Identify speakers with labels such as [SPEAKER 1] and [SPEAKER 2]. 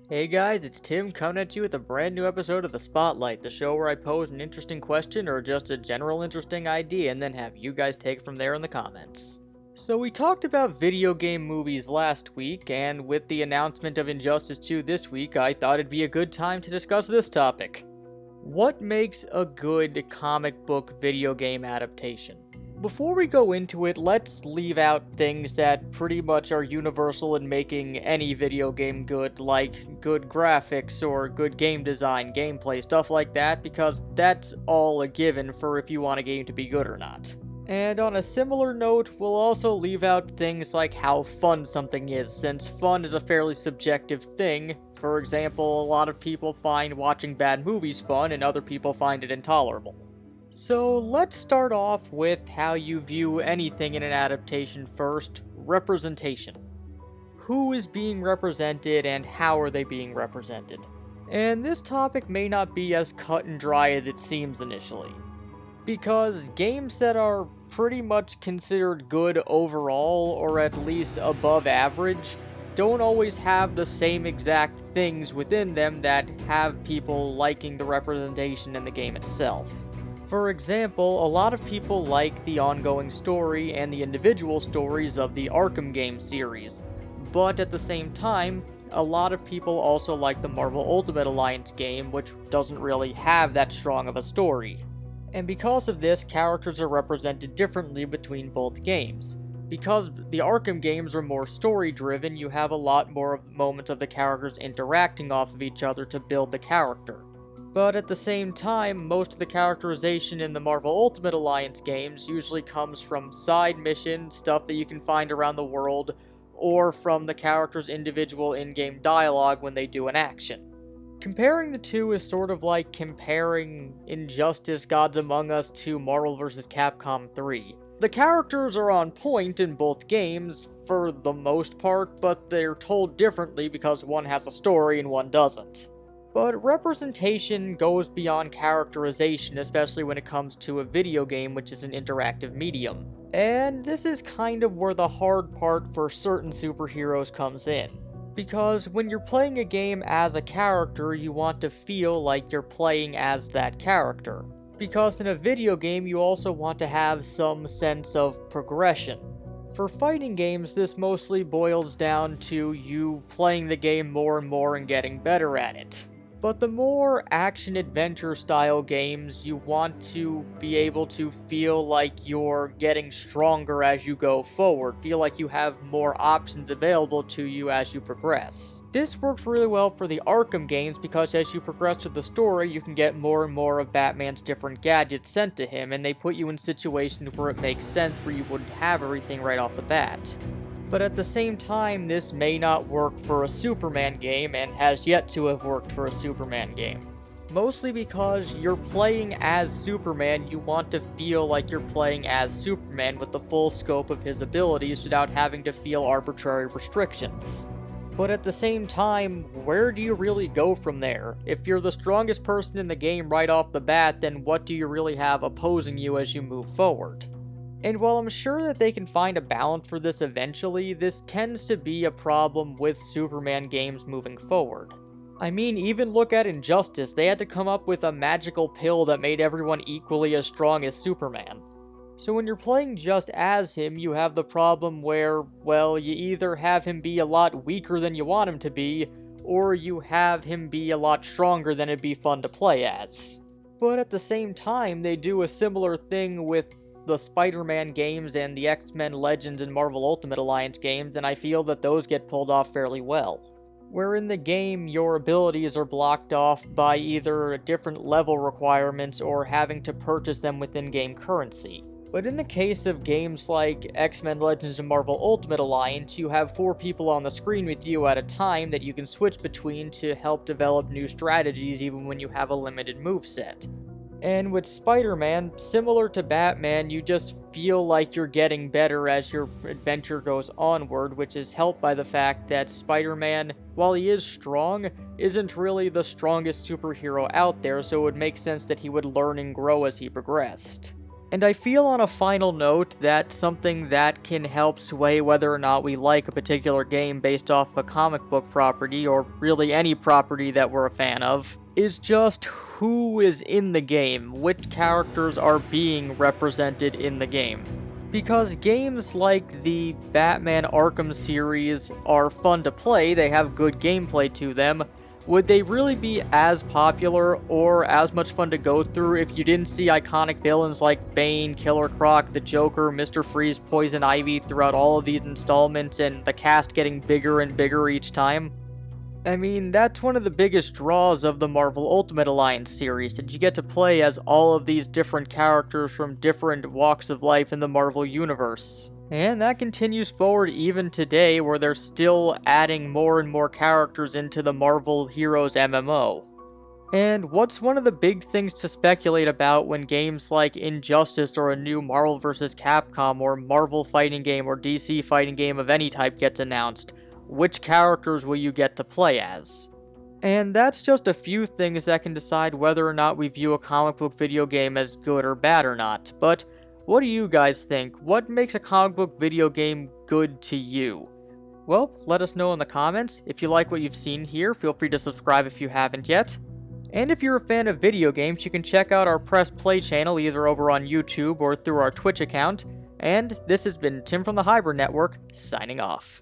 [SPEAKER 1] Hey guys, it's Tim coming at you with a brand new episode of The Spotlight, the show where I pose an interesting question or just a general interesting idea and then have you guys take it from there in the comments. So we talked about video game movies last week, and with the announcement of Injustice 2 this week, I thought it'd be a good time to discuss this topic. What makes a good comic book video game adaptation? Before we go into it, let's leave out things that pretty much are universal in making any video game good, like good graphics or good game design, gameplay, stuff like that, because that's all a given for if you want a game to be good or not. And on a similar note, we'll also leave out things like how fun something is, since fun is a fairly subjective thing. For example, a lot of people find watching bad movies fun, and other people find it intolerable. So let's start off with how you view anything in an adaptation first: representation. Who is being represented and how are they being represented? And this topic may not be as cut and dry as it seems initially, because games that are pretty much considered good overall, or at least above average, don't always have the same exact things within them that have people liking the representation in the game itself. For example, a lot of people like the ongoing story and the individual stories of the Arkham game series, but at the same time, a lot of people also like the Marvel Ultimate Alliance game, which doesn't really have that strong of a story. And because of this, characters are represented differently between both games. Because the Arkham games are more story-driven, you have a lot more moments of the characters interacting off of each other to build the character. But at the same time, most of the characterization in the Marvel Ultimate Alliance games usually comes from side missions, stuff that you can find around the world, or from the characters' individual in-game dialogue when they do an action. Comparing the two is sort of like comparing Injustice: Gods Among Us to Marvel vs. Capcom 3. The characters are on point in both games, for the most part, but they're told differently because one has a story and one doesn't. But representation goes beyond characterization, especially when it comes to a video game, which is an interactive medium. And this is kind of where the hard part for certain superheroes comes in. Because when you're playing a game as a character, you want to feel like you're playing as that character. Because in a video game, you also want to have some sense of progression. For fighting games, this mostly boils down to you playing the game more and more and getting better at it. But the more action-adventure style games, you want to be able to feel like you're getting stronger as you go forward, feel like you have more options available to you as you progress. This works really well for the Arkham games because as you progress through the story, you can get more and more of Batman's different gadgets sent to him, and they put you in situations where it makes sense where you wouldn't have everything right off the bat. But at the same time, this may not work for a Superman game, and has yet to have worked for a Superman game. Mostly because you're playing as Superman, you want to feel like you're playing as Superman with the full scope of his abilities without having to feel arbitrary restrictions. But at the same time, where do you really go from there? If you're the strongest person in the game right off the bat, then what do you really have opposing you as you move forward? And while I'm sure that they can find a balance for this eventually, this tends to be a problem with Superman games moving forward. I mean, even look at Injustice, they had to come up with a magical pill that made everyone equally as strong as Superman. So when you're playing just as him, you have the problem where, well, you either have him be a lot weaker than you want him to be, or you have him be a lot stronger than it'd be fun to play as. But at the same time, they do a similar thing with the Spider-Man games and the X-Men Legends and Marvel Ultimate Alliance games, and I feel that those get pulled off fairly well. Where in the game, your abilities are blocked off by either different level requirements or having to purchase them with in-game currency. But in the case of games like X-Men Legends and Marvel Ultimate Alliance, you have 4 people on the screen with you at a time that you can switch between to help develop new strategies even when you have a limited moveset. And with Spider-Man, similar to Batman, you just feel like you're getting better as your adventure goes onward, which is helped by the fact that Spider-Man, while he is strong, isn't really the strongest superhero out there, so it would make sense that he would learn and grow as he progressed. And I feel on a final note that something that can help sway whether or not we like a particular game based off a comic book property, or really any property that we're a fan of, is just who is in the game, which characters are being represented in the game. Because games like the Batman Arkham series are fun to play, they have good gameplay to them. Would they really be as popular or as much fun to go through if you didn't see iconic villains like Bane, Killer Croc, the Joker, Mr. Freeze, Poison Ivy throughout all of these installments, and the cast getting bigger and bigger each time? I mean, that's one of the biggest draws of the Marvel Ultimate Alliance series, that you get to play as all of these different characters from different walks of life in the Marvel Universe. And that continues forward even today, where they're still adding more and more characters into the Marvel Heroes MMO. And what's one of the big things to speculate about when games like Injustice or a new Marvel vs. Capcom or Marvel fighting game or DC fighting game of any type gets announced? Which characters will you get to play as? And that's just a few things that can decide whether or not we view a comic book video game as good or bad or not. But what do you guys think? What makes a comic book video game good to you? Well, let us know in the comments. If you like what you've seen here, feel free to subscribe if you haven't yet. And if you're a fan of video games, you can check out our Press Play channel either over on YouTube or through our Twitch account. And this has been Tim from the Hybrid Network, signing off.